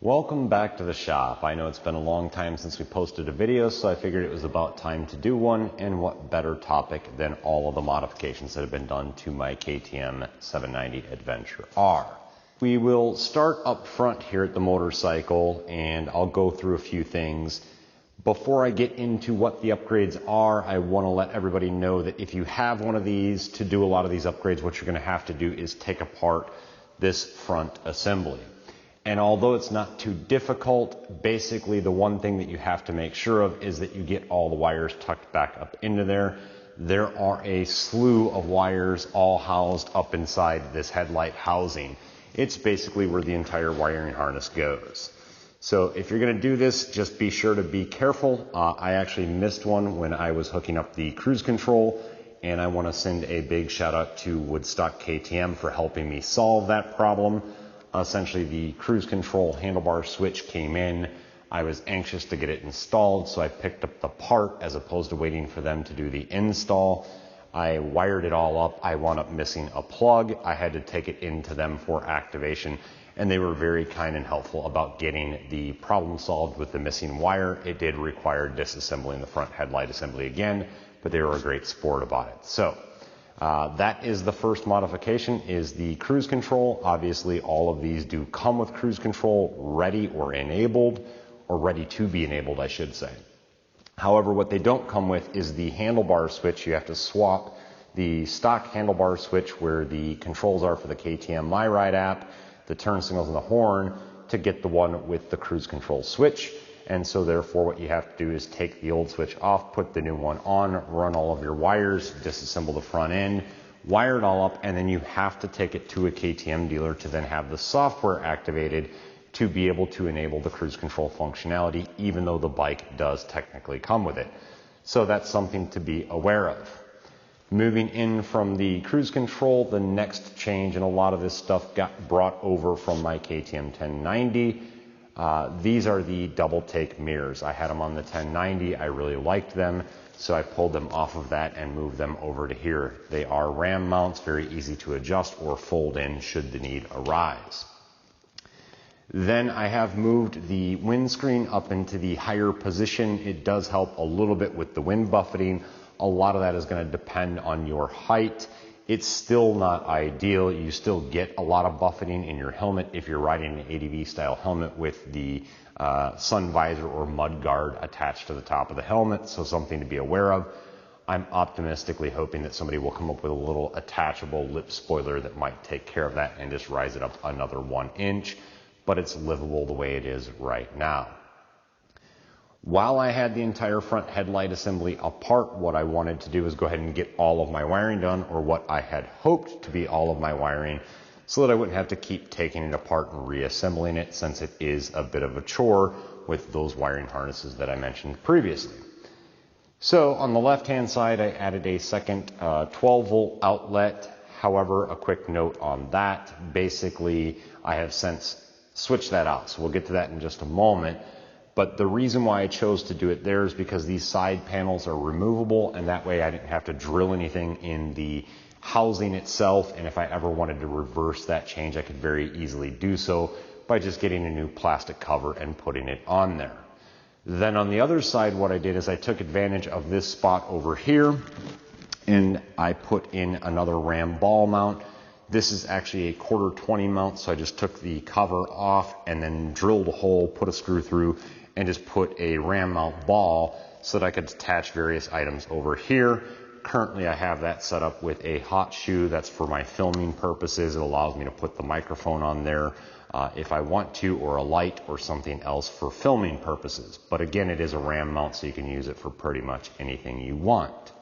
Welcome back to the shop. I know it's been a long time since we posted a video, so I figured it was about time to do one, and what better topic than all of the modifications that have been done to my KTM 790 Adventure R. We will start up front here at the motorcycle, and I'll go through a few things. Before I get into what the upgrades are, I want to let everybody know that if you have one of these, to do a lot of these upgrades, what you're going to have to do is take apart this front assembly. And although it's not too difficult, basically the one thing that you have to make sure of is that you get all the wires tucked back up into there. There are a slew of wires all housed up inside this headlight housing. It's basically where the entire wiring harness goes. So if you're going to do this, just be sure to be careful. I actually missed one when I was hooking up the cruise control, and I want to send a big shout out to Woodstock KTM for helping me solve that problem. Essentially, the cruise control handlebar switch came in. I was anxious to get it installed, so I picked up the part as opposed to waiting for them to do the install. I wired it all up. I wound up missing a plug. I had to take it into them for activation, and they were very kind and helpful about getting the problem solved with the missing wire. It did require disassembling the front headlight assembly again, but they were a great sport about it. So that is the first modification, is the cruise control. Obviously, all of these do come with cruise control ready or enabled, or ready to be enabled, I should say. However, what they don't come with is the handlebar switch. You have to swap the stock handlebar switch where the controls are for the KTM My Ride app, the turn signals and the horn, to get the one with the cruise control switch. And so therefore what you have to do is take the old switch off, put the new one on, run all of your wires, disassemble the front end, wire it all up, and then you have to take it to a KTM dealer to then have the software activated to be able to enable the cruise control functionality, even though the bike does technically come with it. So that's something to be aware of. Moving in from the cruise control, the next change, and a lot of this stuff got brought over from my KTM 1090. These are the double take mirrors. I had them on the 1090. I really liked them, so I pulled them off of that and moved them over to here. They are ram mounts, very easy to adjust or fold in should the need arise. Then I have moved the windscreen up into the higher position. It does help a little bit with the wind buffeting. A lot of that is going to depend on your height. It's still not ideal. You still get a lot of buffeting in your helmet if you're riding an ADV style helmet with the sun visor or mud guard attached to the top of the helmet, so something to be aware of. I'm optimistically hoping that somebody will come up with a little attachable lip spoiler that might take care of that and just rise it up another 1 inch, but it's livable the way it is right now. While I had the entire front headlight assembly apart, what I wanted to do is go ahead and get all of my wiring done, or what I had hoped to be all of my wiring, so that I wouldn't have to keep taking it apart and reassembling it, since it is a bit of a chore with those wiring harnesses that I mentioned previously. So on the left hand side, I added a second 12 volt outlet. However, a quick note on that, basically I have since switched that out, so we'll get to that in just a moment. But the reason why I chose to do it there is because these side panels are removable, and that way I didn't have to drill anything in the housing itself. And if I ever wanted to reverse that change, I could very easily do so by just getting a new plastic cover and putting it on there. Then on the other side, what I did is I took advantage of this spot over here, and I put in another ram ball mount. This is actually a 1/4-20 mount, so I just took the cover off and then drilled a hole, put a screw through, and just put a ram mount ball so that I could attach various items over here. Currently I have that set up with a hot shoe. That's for my filming purposes. It allows me to put the microphone on there if I want to, or a light or something else for filming purposes. But again, it is a ram mount, so you can use it for pretty much anything you want.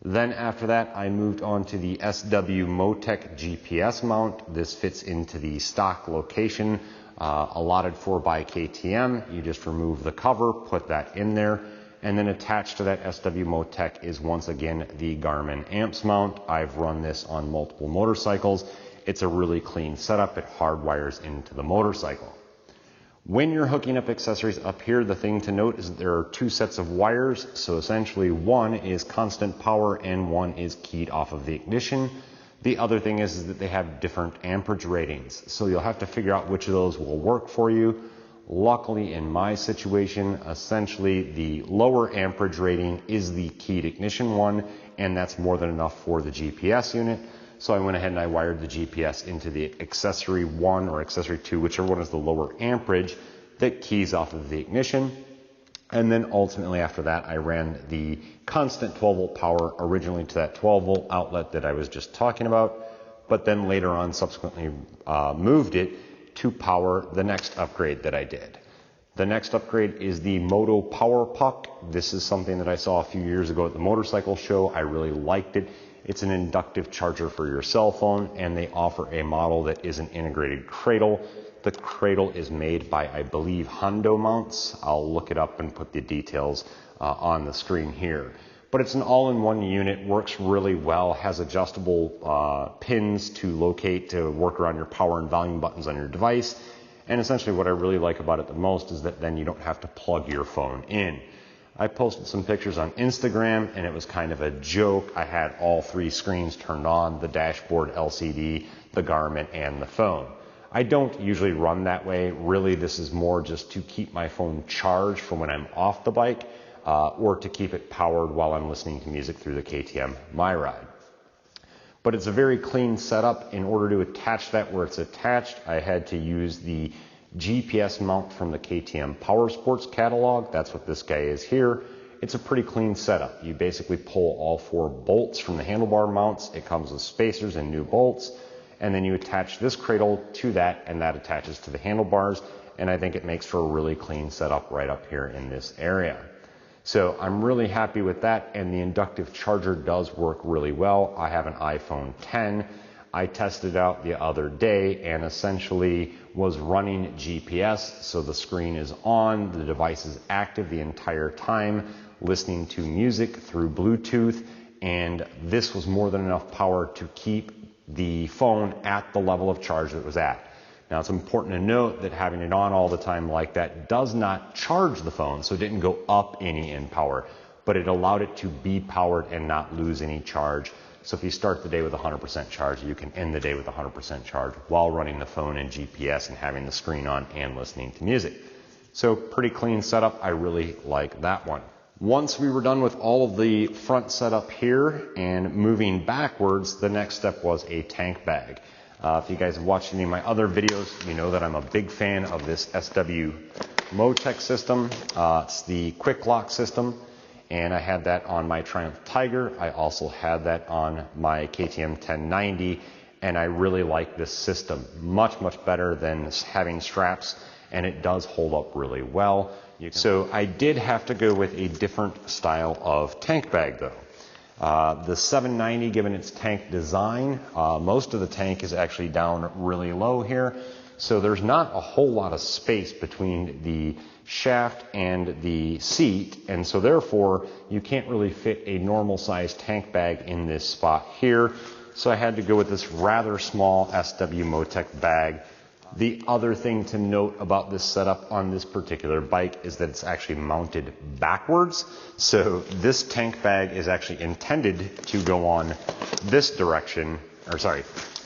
Then after that, I moved on to the sw-motech GPS mount. This fits into the stock location allotted for by KTM. You just remove the cover, put that in there, and then attached to that sw-motech is once again the Garmin amps mount. I've run this on multiple motorcycles. It's a really clean setup. It hardwires into the motorcycle. When you're hooking up accessories up here, the thing to note is that there are 2 sets of wires. So essentially one is constant power and one is keyed off of the ignition. The other thing is that they have different amperage ratings, so you'll have to figure out which of those will work for you. Luckily, in my situation, essentially the lower amperage rating is the keyed ignition one, and that's more than enough for the GPS unit. So I went ahead and I wired the GPS into the accessory 1 or accessory 2, whichever one is the lower amperage that keys off of the ignition. And then ultimately after that, I ran the constant 12 volt power originally to that 12 volt outlet that I was just talking about, but then later on subsequently moved it to power the next upgrade that I did. The next upgrade is the MotoPowerPuck. This is something that I saw a few years ago at the motorcycle show. I really liked it. It's an inductive charger for your cell phone, and they offer a model that is an integrated cradle. The cradle is made by, I believe, Hondo mounts. I'll look it up and put the details on the screen here. But it's an all-in-one unit, works really well, has adjustable pins to locate, to work around your power and volume buttons on your device. And essentially what I really like about it the most is that then you don't have to plug your phone in. I posted some pictures on Instagram and it was kind of a joke. I had all 3 screens turned on, the dashboard, LCD, the Garmin, and the phone. I don't usually run that way. Really, this is more just to keep my phone charged for when I'm off the bike or to keep it powered while I'm listening to music through the KTM MyRide. But it's a very clean setup. In order to attach that where it's attached, I had to use the GPS mount from the KTM PowerSports catalog. That's what this guy is here. It's a pretty clean setup. You basically pull all 4 bolts from the handlebar mounts. It comes with spacers and new bolts. And then you attach this cradle to that, and that attaches to the handlebars. And I think it makes for a really clean setup right up here in this area. So I'm really happy with that, and the inductive charger does work really well. I have an iPhone 10. I tested out the other day and essentially was running GPS, so the screen is on, the device is active the entire time, listening to music through Bluetooth, and this was more than enough power to keep the phone at the level of charge that it was at. Now it's important to note that having it on all the time like that does not charge the phone, so it didn't go up any in power, but it allowed it to be powered and not lose any charge. So if you start the day with 100% charge, you can end the day with 100% charge while running the phone and GPS and having the screen on and listening to music. So pretty clean setup. I really like that one. Once we were done with all of the front setup here and moving backwards, the next step was a tank bag. If you guys have watched any of my other videos, you know that I'm a big fan of this sw-motech system. It's the quick lock system, and I had that on my Triumph Tiger. I also had that on my KTM 1090, and I really like this system. Much, much better than having straps, and it does hold up really well. So I did have to go with a different style of tank bag though. The 790, given its tank design, most of the tank is actually down really low here. So there's not a whole lot of space between the shaft and the seat. And so therefore you can't really fit a normal sized tank bag in this spot here. So I had to go with this rather small sw-motech bag. The other thing to note about this setup on this particular bike is that it's actually mounted backwards. So this tank bag is actually intended to go on this direction,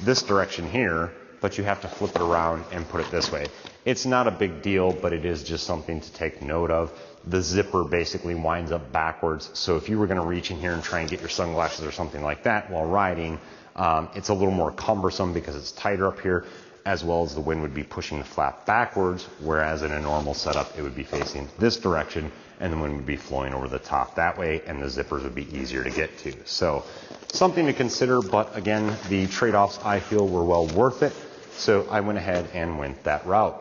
this direction here, but you have to flip it around and put it this way. It's not a big deal, but it is just something to take note of. The zipper basically winds up backwards. So if you were gonna reach in here and try and get your sunglasses or something like that while riding, it's a little more cumbersome because it's tighter up here, as well as the wind would be pushing the flap backwards, whereas in a normal setup, it would be facing this direction and the wind would be flowing over the top that way, and the zippers would be easier to get to. So something to consider, but again, the trade-offs I feel were well worth it. So I went ahead and went that route.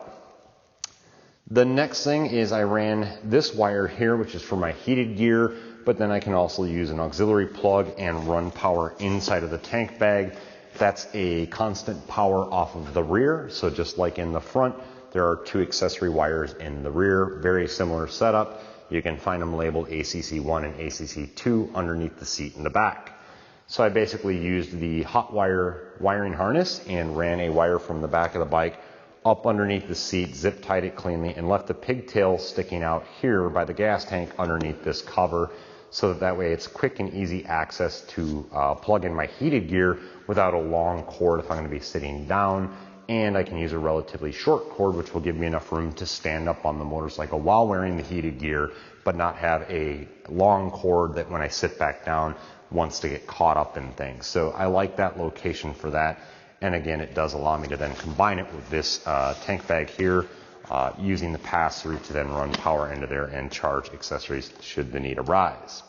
The next thing is I ran this wire here, which is for my heated gear, but then I can also use an auxiliary plug and run power inside of the tank bag. That's a constant power off of the rear. So just like in the front, there are 2 accessory wires in the rear, very similar setup. You can find them labeled ACC1 and ACC2 underneath the seat in the back. So I basically used the hot wire wiring harness and ran a wire from the back of the bike up underneath the seat, zip tied it cleanly, and left the pigtail sticking out here by the gas tank underneath this cover. so that way it's quick and easy access to plug in my heated gear without a long cord if I'm going to be sitting down. And I can use a relatively short cord, which will give me enough room to stand up on the motorcycle while wearing the heated gear, but not have a long cord that when I sit back down wants to get caught up in things. So I like that location for that. And again, it does allow me to then combine it with this tank bag here, using the pass-through to then run power into there and charge accessories should the need arise.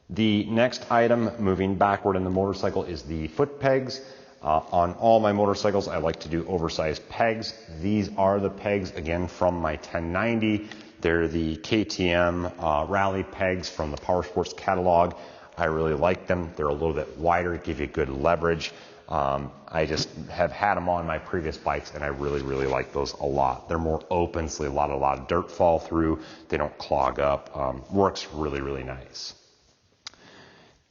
The next item, moving backward in the motorcycle, is the foot pegs. On all my motorcycles, I like to do oversized pegs. These are the pegs, again, from my 1090. They're the KTM rally pegs from the Powersports catalog. I really like them. They're a little bit wider, give you good leverage. I just have had them on my previous bikes, and I really, really like those a lot. They're more open, so a lot of dirt fall through. They don't clog up. Works really, really nice.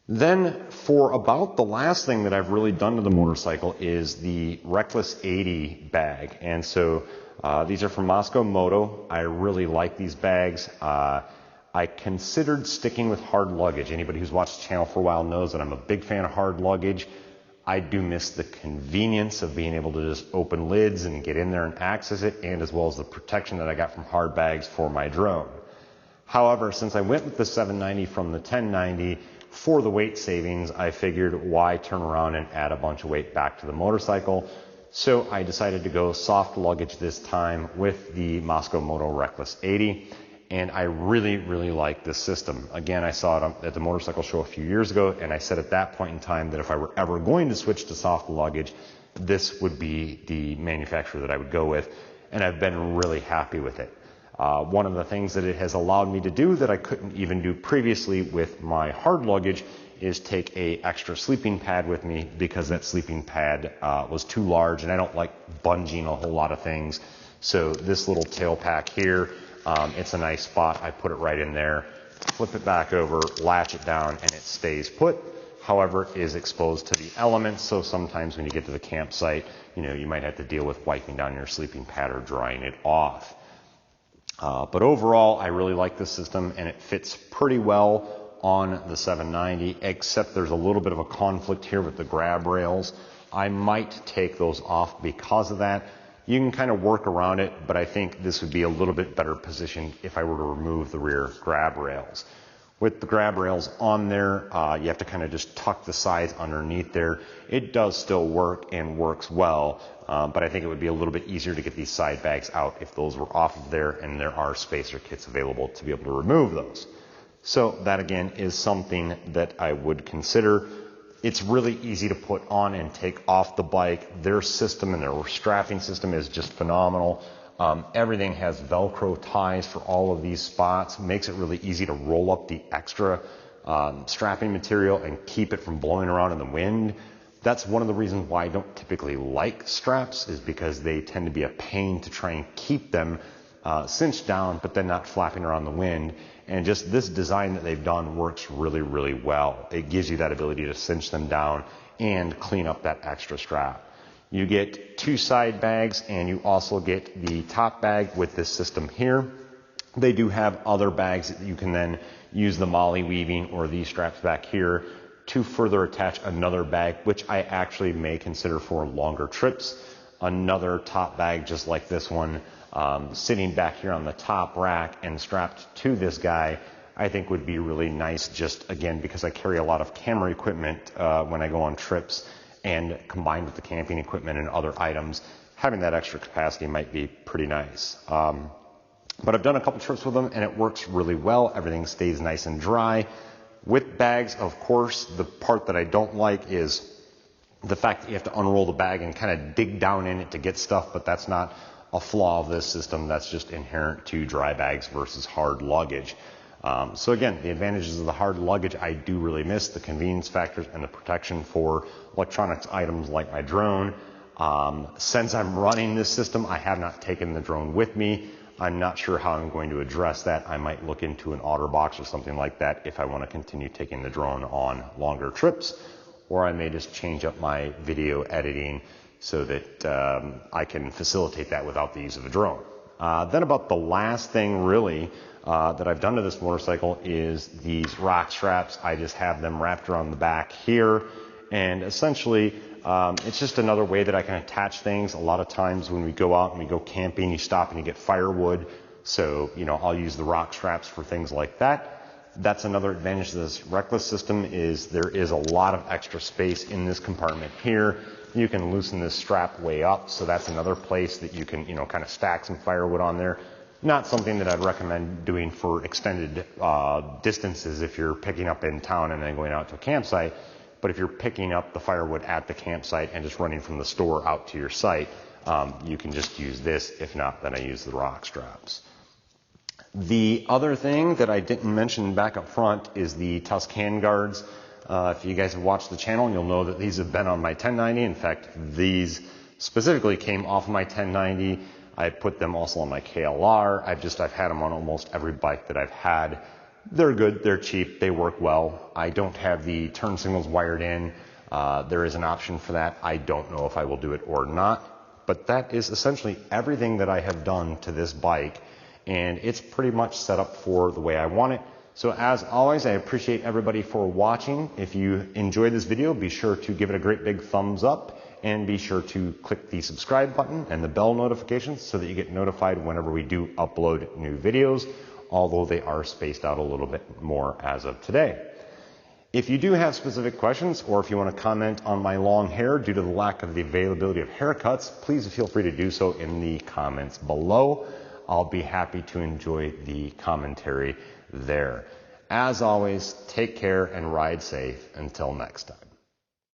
Then for about the last thing that I've really done to the motorcycle is the Reckless 80 bag. And so these are from sw-motech. I really like these bags. I considered sticking with hard luggage. Anybody who's watched the channel for a while knows that I'm a big fan of hard luggage. I do miss the convenience of being able to just open lids and get in there and access it, and as well as the protection that I got from hard bags for my drone. However, since I went with the 790 from the 1090, for the weight savings, I figured why turn around and add a bunch of weight back to the motorcycle. So I decided to go soft luggage this time with the sw-motech Reckless 80. And I really, really like this system. Again, I saw it at the motorcycle show a few years ago, and I said at that point in time that if I were ever going to switch to soft luggage, this would be the manufacturer that I would go with. And I've been really happy with it. One of the things that it has allowed me to do that I couldn't even do previously with my hard luggage is take a extra sleeping pad with me, because that sleeping pad was too large, and I don't like bungeeing a whole lot of things. So this little tail pack here, it's a nice spot. I put it right in there, flip it back over, latch it down, and it stays put. However, it is exposed to the elements, so sometimes when you get to the campsite, you might have to deal with wiping down your sleeping pad or drying it off. But overall, I really like this system, and it fits pretty well on the 790, except there's a little bit of a conflict here with the grab rails. I might take those off because of that. You can kind of work around it, but I think this would be a little bit better positioned if I were to remove the rear grab rails. With the grab rails on there, you have to kind of just tuck the sides underneath there. It does still work and works well, but I think it would be a little bit easier to get these side bags out if those were off of there, and there are spacer kits available to be able to remove those. So that again is something that I would consider. It's really easy to put on and take off the bike. Their system and their strapping system is just phenomenal. Everything has Velcro ties for all of these spots. Makes it really easy to roll up the extra strapping material and keep it from blowing around in the wind. That's one of the reasons why I don't typically like straps, is because they tend to be a pain to try and keep them cinched down, but then not flapping around the wind. And just this design that they've done works really, really well. It gives you that ability to cinch them down and clean up that extra strap. You get two side bags, and you also get the top bag with this system here. They do have other bags that you can then use the molly weaving or these straps back here to further attach another bag, which I actually may consider for longer trips. Another top bag just like this one, sitting back here on the top rack and strapped to this guy, I think would be really nice, just again because I carry a lot of camera equipment when I go on trips, and combined with the camping equipment and other items, having that extra capacity might be pretty nice. But I've done a couple trips with them, and it works really well. Everything stays nice and dry. With bags, of course, the part that I don't like is the fact that you have to unroll the bag and kind of dig down in it to get stuff, but that's not a flaw of this system. That's just inherent to dry bags versus hard luggage. So again, the advantages of the hard luggage I do really miss, the convenience factors and the protection for electronics items like my drone. Since I'm running this system, I have not taken the drone with me. I'm not sure how I'm going to address that. I might look into an OtterBox or something like that if I want to continue taking the drone on longer trips, or I may just change up my video editing so that I can facilitate that without the use of a drone. Then about the last thing really that I've done to this motorcycle is these rock straps. I just have them wrapped around the back here, and essentially it's just another way that I can attach things. A lot of times when we go out and we go camping, you stop and you get firewood. So, you know, I'll use the rock straps for things like that. That's another advantage of this Reckless system is there is a lot of extra space in this compartment here. You can loosen this strap way up, so that's another place that you can, you know, kind of stack some firewood on there. Not something that I'd recommend doing for extended distances if you're picking up in town and then going out to a campsite. But if you're picking up the firewood at the campsite and just running from the store out to your site, you can just use this. If not, then I use the rock straps. The other thing that I didn't mention back up front is the Tusk handguards. If you guys have watched the channel, you'll know that these have been on my 1090. In fact, these specifically came off of my 1090. I put them also on my KLR. I've had them on almost every bike that I've had. They're good, they're cheap, they work well. I don't have the turn signals wired in. There is an option for that. I don't know if I will do it or not, but that is essentially everything that I have done to this bike, and it's pretty much set up for the way I want it. So as always, I appreciate everybody for watching. If you enjoyed this video, be sure to give it a great big thumbs up, and be sure to click the subscribe button and the bell notifications so that you get notified whenever we do upload new videos, although they are spaced out a little bit more as of today. If you do have specific questions, or if you want to comment on my long hair due to the lack of the availability of haircuts, please feel free to do so in the comments below. I'll be happy to enjoy the commentary there. As always, take care and ride safe. Until next time.